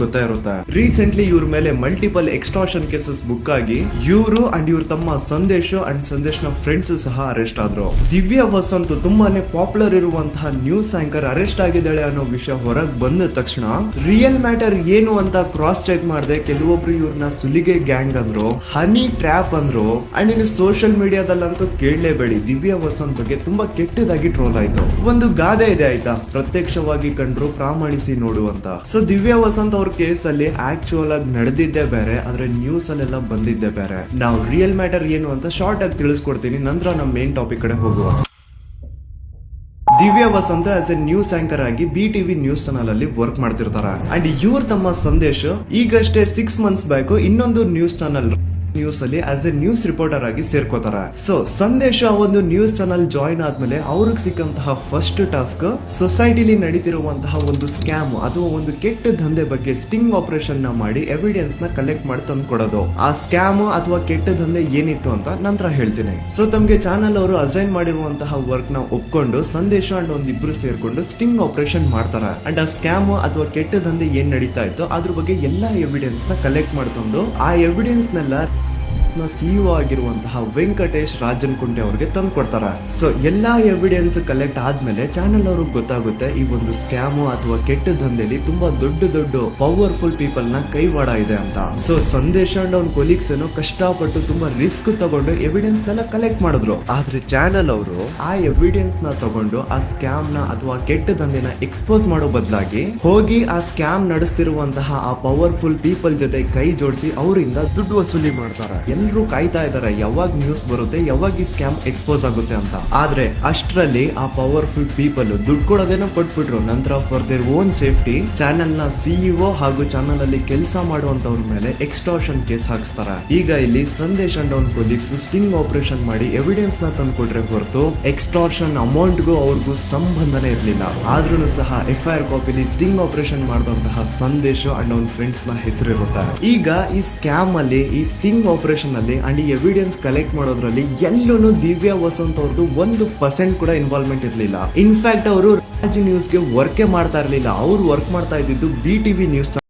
ಗೊತ್ತಾ ಇರುತ್ತೆ. ರೀಸೆಂಟ್ಲಿ ಇವ್ರ ಮೇಲೆ ಮಲ್ಟಿಪಲ್ ಎಕ್ಸ್ಟ್ರಾಕ್ಷನ್ ಕೇಸಸ್ ಬುಕ್ ಆಗಿ ಇವರು ಅಂಡ್ ಇವ್ರ ತಮ್ಮ ಸಂದೇಶ್ ಅಂಡ್ ಸಂದೇಶ್ ನ ಫ್ರೆಂಡ್ಸ್ ಸಹ ಅರೆಸ್ಟ್ ಆದ್ರು. ದಿವ್ಯಾ ವಸಂತ್ ತುಂಬಾನೇ ಪಾಪ್ಯುಲರ್ ಇರುವಂತಹ ನ್ಯೂಸ್ ಆಂಕರ್ ಅರೆಸ್ಟ್ ಆಗಿದ್ದಾಳೆ ಅನ್ನೋ ವಿಷಯ ಹೊರಗೆ ಬಂದ ತಕ್ಷಣ ರಿಯಲ್ ಮ್ಯಾಟರ್ ಏನು ಅಂತ ಕ್ರಾಸ್ ಚೆಕ್ ಮಾಡಿದೆ. ಕೆಲವೊಬ್ರು ಇವ್ರನ್ನ ಸುಲಿಗೆ ಗ್ಯಾಂಗ್ ಅಂದ್ರು, ಹನಿ ಟ್ರ್ಯಾಪ್ ಅಂದ್ರು, ಅಂಡ್ ಇನ್ನು ಸೋಷಿಯಲ್ ಮೀಡಿಯಾದಲ್ಲಂತೂ ಕೇಳಲೇಬೇಡಿ, ದಿವ್ಯಾ ವಸಂತ್ ಬಗ್ಗೆ ತುಂಬಾ ಕೆಟ್ಟದಾಗಿ ಟ್ರೋಲ್ ಆಯ್ತು. ಒಂದು ಗಾದೆ ಇದೆ ಆಯ್ತಾ, ಪ್ರತ್ಯಕ್ಷವಾಗಿ ಕಂಡ್ರು ಪ್ರಾಮಾಣಿಸಿ ನೋಡುವಂತ. ಸೊ ದಿವ್ಯಾ ವಸಂತ್ ಅವ್ರ ಕೇಸ್ ಅಲ್ಲಿ ಆಕ್ಚುಯಲ್ ಆಗಿ ನಡೆದಿದ್ದೇ ಬೇರೆ, ಆದ್ರೆ ನ್ಯೂಸ್ ಅಲ್ಲೆಲ್ಲ ಬಂದಿದ್ದೇ ಬೇರೆ. ನಾವು ರಿಯಲ್ ಮ್ಯಾಟರ್ ಏನು ಅಂತ ಶಾರ್ಟ್ ಆಗಿ ತಿಳಿಸ್ಕೊಡ್ತೀನಿ, ನಂತರ ನಮ್ಮ ಮೇನ್ ಟಾಪಿಕ್ ಕಡೆ ಹೋಗುವ. Divya Vasanth as a news anchor ಆಗಿ BTV ನ್ಯೂಸ್ ಚಾನಲ್ ಅಲ್ಲಿ ವರ್ಕ್ ಮಾಡ್ತಿರ್ತಾರೆ. ಅಂಡ್ ಇವ್ರ ತಮ್ಮ ಸಂದೇಶ್ ಈಗಷ್ಟೇ 6 ಮಂತ್ಸ್ ಬ್ಯಾಕ್ ಇನ್ನೊಂದು ನ್ಯೂಸ್ ಚಾನಲ್ ನ್ಯೂಸ್ ಅಲ್ಲಿ ಆಸ್ ಎ ನ್ಯೂಸ್ ರಿಪೋರ್ಟರ್ ಆಗಿ ಸೇರ್ಕೋತಾರೆ. ಸೊ ಸಂದೇಶ ಒಂದು ನ್ಯೂಸ್ ಚಾನಲ್ ಜಾಯಿನ್ ಆದ್ಮೇಲೆ ಅವ್ರಿಗೆ ಸಿಕ್ಕಂತಹ ಫಸ್ಟ್ ಟಾಸ್ಕ್ ಸೊಸೈಟಿಲಿ ನಡೀತಿರುವಂತಹ ಒಂದು ಸ್ಕ್ಯಾಮ್ ಅಥವಾ ಒಂದು ಕೆಟ್ಟ ದಂಧೆ ಬಗ್ಗೆ ಸ್ಟಿಂಗ್ ಆಪರೇಷನ್ ನ ಮಾಡಿ ಎವಿಡೆನ್ಸ್ ನ ಕಲೆಕ್ಟ್ ಮಾಡಿ ತಂದು ಕೊಡೋದು. ಆ ಸ್ಕ್ಯಾಮ್ ಅಥವಾ ಕೆಟ್ಟ ದಂಧೆ ಏನಿತ್ತು ಅಂತ ನಂತರ ಹೇಳ್ತೀನಿ. ಸೊ ತಮ್ಗೆ ಚಾನಲ್ ಅವರು ಅಸೈನ್ ಮಾಡಿರುವಂತಹ ವರ್ಕ್ ನ ಒಪ್ಕೊಂಡು ಸಂದೇಶ ಅಂಡ್ ಒಂದಿಬ್ರು ಸೇರ್ಕೊಂಡು ಸ್ಟಿಂಗ್ ಆಪರೇಷನ್ ಮಾಡ್ತಾರೆ. ಅಂಡ್ ಆ ಸ್ಕ್ಯಾಮ್ ಅಥವಾ ಕೆಟ್ಟ ದಂಧೆ ಏನ್ ನಡೀತಾ ಇತ್ತು ಅದ್ರ ಬಗ್ಗೆ ಎಲ್ಲಾ ಎವಿಡೆನ್ಸ್ ನ ಕಲೆಕ್ಟ್ ಮಾಡ್ಕೊಂಡು ಆ ಎವಿಡೆನ್ಸ್ ನೆಲ್ಲ CEO ಆಗಿರುವಂತಹ ವೆಂಕಟೇಶ್ ರಾಜನ್ ಕುಂಟೆ ಅವರಿಗೆ ತಂದು ಕೊಡ್ತಾರೆ. ಸೊ ಎಲ್ಲಾ ಎವಿಡೆನ್ಸ್ ಕಲೆಕ್ಟ್ ಆದ್ಮೇಲೆ ಚಾನಲ್ ಅವ್ರಿಗೆ ಗೊತ್ತಾಗುತ್ತೆ ಈ ಒಂದು ಸ್ಕ್ಯಾಮ್ ಅಥವಾ ಕೆಟ್ಟ ದಂಧೆಲಿ ತುಂಬಾ ದೊಡ್ಡ ದೊಡ್ಡ ಪವರ್ಫುಲ್ ಪೀಪಲ್ ನ ಕೈವಾಡ ಇದೆ ಅಂತ. ಸೊ ಸಂದೇಶ್ ಅಂಡ್ ಅವ್ನ ಕೊಲೀಗ್ಸ್ ಏನೋ ಕಷ್ಟಪಟ್ಟು ತುಂಬಾ ರಿಸ್ಕ್ ತಗೊಂಡು ಎವಿಡೆನ್ಸ್ ನೆಲ್ಲ ಕಲೆಕ್ಟ್ ಮಾಡಿದ್ರು. ಆದ್ರೆ ಚಾನಲ್ ಅವರು ಆ ಎವಿಡೆನ್ಸ್ ನ ತಗೊಂಡು ಆ ಸ್ಕ್ಯಾಮ್ ನ ಅಥವಾ ಕೆಟ್ಟ ದಂಧೆನ ಎಕ್ಸ್ಪೋಸ್ ಮಾಡೋ ಬದಲಾಗಿ ಹೋಗಿ ಆ ಸ್ಕ್ಯಾಮ್ ನಡೆಸ್ತಿರುವಂತಹ ಆ ಪವರ್ಫುಲ್ ಪೀಪಲ್ ಜೊತೆ ಕೈ ಜೋಡಿಸಿ ಅವರಿಂದ ದುಡ್ಡು ವಸೂಲಿ ಮಾಡ್ತಾರೆ. ಎಲ್ಲರೂ ಕಾಯ್ತಾ ಇದಾರೆ ಯಾವಾಗ ನ್ಯೂಸ್ ಬರುತ್ತೆ, ಯಾವಾಗ ಈ ಸ್ಕ್ಯಾಮ್ ಎಕ್ಸ್ಪೋಸ್ ಆಗುತ್ತೆ ಅಂತ. ಆದ್ರೆ ಅಷ್ಟರಲ್ಲಿ ಆ ಪವರ್ಫುಲ್ ಪೀಪಲ್ ದುಡ್ಡು ಕೊಡೋದೇನೋ ಕೊಟ್ಬಿಟ್ರು. ನಂತರ for their own safety channel ನ CEO ಹಾಗೂ ಚಾನಲ್ ಅಲ್ಲಿ ಕೆಲಸ ಮಾಡುವಂತವ್ರ ಮೇಲೆ ಎಕ್ಸ್ಟ್ರಾಕ್ಷನ್ ಕೇಸ್ ಹಾಕ್ಸ್ತಾರೆ. ಈಗ ಇಲ್ಲಿ ಸಂದೇಶ್ ಅಂಡ್ ಅವ್ನ ಕೊಲೀಗ್ಸ್ ಸ್ಟಿಂಗ್ ಆಪರೇಷನ್ ಮಾಡಿ ಎವಿಡೆನ್ಸ್ ನ ತಂದ್ಕೊಟ್ರೆ ಹೊರತು ಎಕ್ಸ್ಟ್ರಾಕ್ಷನ್ ಅಮೌಂಟ್ ಗೂ ಅವ್ರಿಗೂ ಸಂಬಂಧನೇ ಇರ್ಲಿಲ್ಲ. ಆದ್ರೂ ಸಹ FIR ಕಾಪಿಲಿ ಸ್ಟಿಂಗ್ ಆಪರೇಷನ್ ಮಾಡಿದಂತಹ ಸಂದೇಶ್ ಅಂಡ್ ಅವ್ನ ಫ್ರೆಂಡ್ಸ್ ನ ಹೆಸರು ಇರುತ್ತೆ. ಈಗ ಈ ಸ್ಕ್ಯಾಮ್ ಅಲ್ಲಿ ಈ ಸ್ಟಿಂಗ್ ಆಪರೇಷನ್ ಅಲ್ಲಿ ಅಂಡ್ ಎವಿಡೆನ್ಸ್ ಕಲೆಕ್ಟ್ ಮಾಡೋದ್ರಲ್ಲಿ ಎಲ್ಲೂ ದಿವ್ಯಾ ವಸಂತ್ ಅವ್ರದ್ದು 1% ಕೂಡ ಇನ್ವಾಲ್ವ್ಮೆಂಟ್ ಇರಲಿಲ್ಲ. ಇನ್ಫ್ಯಾಕ್ಟ್ ಅವರು ರಾಜ್ ನ್ಯೂಸ್ಗೆ ವರ್ಕೇ ಮಾಡ್ತಾ ಇರ್ಲಿಲ್ಲ. ಅವ್ರು ವರ್ಕ್ ಮಾಡ್ತಾ ಇದ್ದಿದ್ದು BTV ನ್ಯೂಸ್